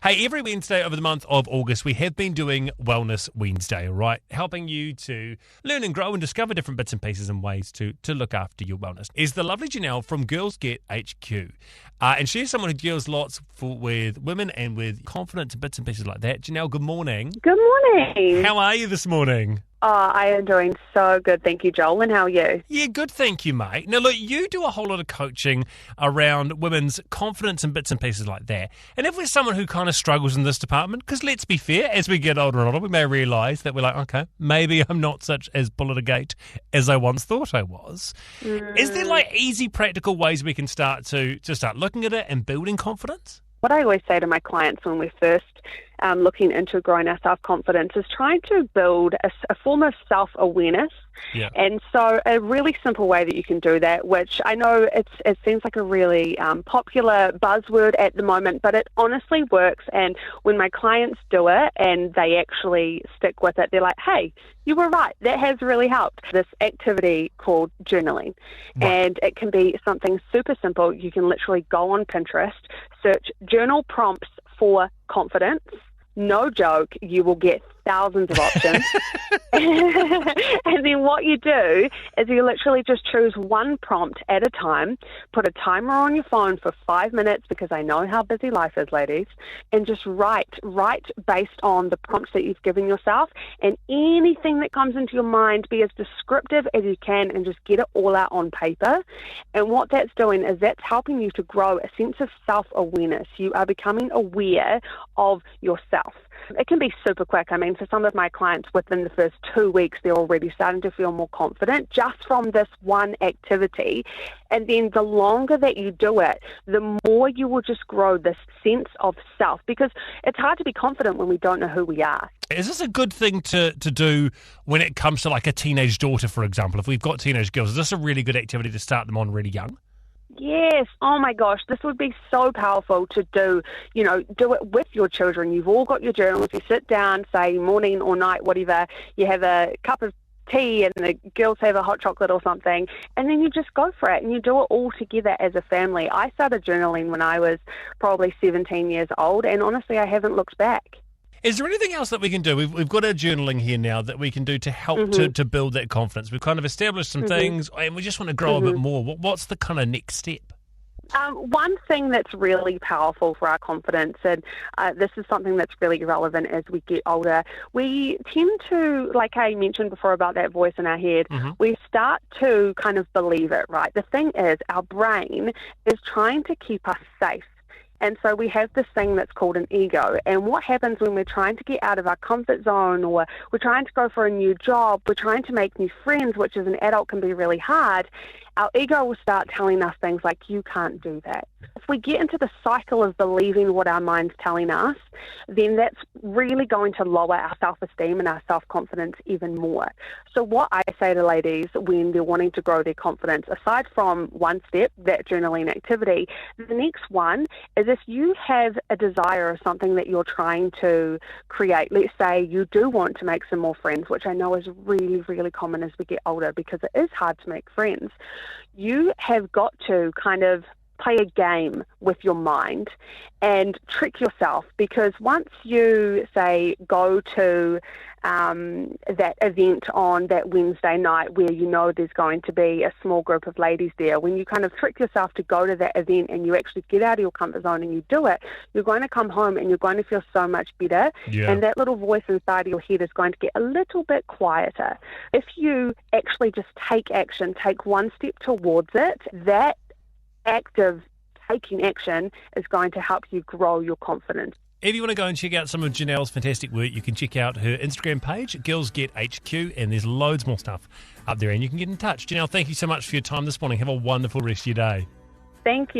Hey, every Wednesday over the month of August, we have been doing Wellness Wednesday, all right? Helping you to learn and grow and discover different bits and pieces and ways to look after your wellness. Is the lovely Johnelle from Girls Get HQ. And she's someone who deals lots with women and with confidence and bits and pieces like that. Johnelle, good morning. Good morning. How are you this morning? Oh, I am doing so good. Thank you, Joel. And how are you? Yeah, good, thank you, mate. Now, look, you do a whole lot of coaching around women's confidence and bits and pieces like that. And if we're someone who kind of struggles in this department, because let's be fair, as we get older and older, we may realise that we're like, okay, maybe I'm not such as bull at a gate as I once thought I was. Is there like easy, practical ways we can start to start looking at it and building confidence? What I always say to my clients when we're first looking into growing our self-confidence is trying to build a form of self-awareness. Yeah. And so a really simple way that you can do that, which I know it seems like a really popular buzzword at the moment, but it honestly works. And when my clients do it and they actually stick with it, they're like, hey, you were right. That has really helped. This activity called journaling. Right. And it can be something super simple. You can literally go on Pinterest, search journal prompts for confidence. No joke, you will get thousands of options. And then what you do is you literally just choose one prompt at a time, put a timer on your phone for 5 minutes, because I know how busy life is, ladies, and just write based on the prompts that you've given yourself, and anything that comes into your mind, be as descriptive as you can and just get it all out on paper. And what that's doing is that's helping you to grow a sense of self-awareness. You are becoming aware of yourself. It can be super quick. I mean, for some of my clients, within the first 2 weeks, they're already starting to feel more confident just from this one activity. And then the longer that you do it, the more you will just grow this sense of self, because it's hard to be confident when we don't know who we are. Is this a good thing to do when it comes to like a teenage daughter, for example? If we've got teenage girls, is this a really good activity to start them on really young? Yes. Oh my gosh, this would be so powerful to do, do it with your children. You've all got your journals. You sit down, say morning or night, whatever. You have a cup of tea and the girls have a hot chocolate or something, and then you just go for it and you do it all together as a family. I started journaling when I was probably 17 years old, and honestly, I haven't looked back. Is there anything else that we can do? We've got our journaling here now that we can do to help to build that confidence. We've kind of established some things and we just want to grow a bit more. What's the kind of next step? One thing that's really powerful for our confidence, and this is something that's really relevant as we get older, we tend to, like I mentioned before about that voice in our head, we start to kind of believe it, right? The thing is, our brain is trying to keep us safe. And so we have this thing that's called an ego. And what happens when we're trying to get out of our comfort zone, or we're trying to go for a new job, we're trying to make new friends, which as an adult can be really hard, our ego will start telling us things like, you can't do that. If we get into the cycle of believing what our mind's telling us, then that's really going to lower our self-esteem and our self-confidence even more. So what I say to ladies when they're wanting to grow their confidence, aside from one step, that journaling activity, the next one is if you have a desire or something that you're trying to create. Let's say you do want to make some more friends, which I know is really, really common as we get older because it is hard to make friends. You have got to kind of play a game with your mind and trick yourself, because once you, say, go to that event on that Wednesday night where you know there's going to be a small group of ladies there, when you kind of trick yourself to go to that event and you actually get out of your comfort zone and you do it, you're going to come home and you're going to feel so much better. Yeah. And that little voice inside of your head is going to get a little bit quieter. If you actually just take action, take one step towards it, that act of taking action is going to help you grow your confidence. If you want to go and check out some of Johnelle's fantastic work, you can check out her Instagram page, Girls Get HQ, and there's loads more stuff up there and you can get in touch. Johnelle, thank you so much for your time this morning. Have a wonderful rest of your day. Thank you.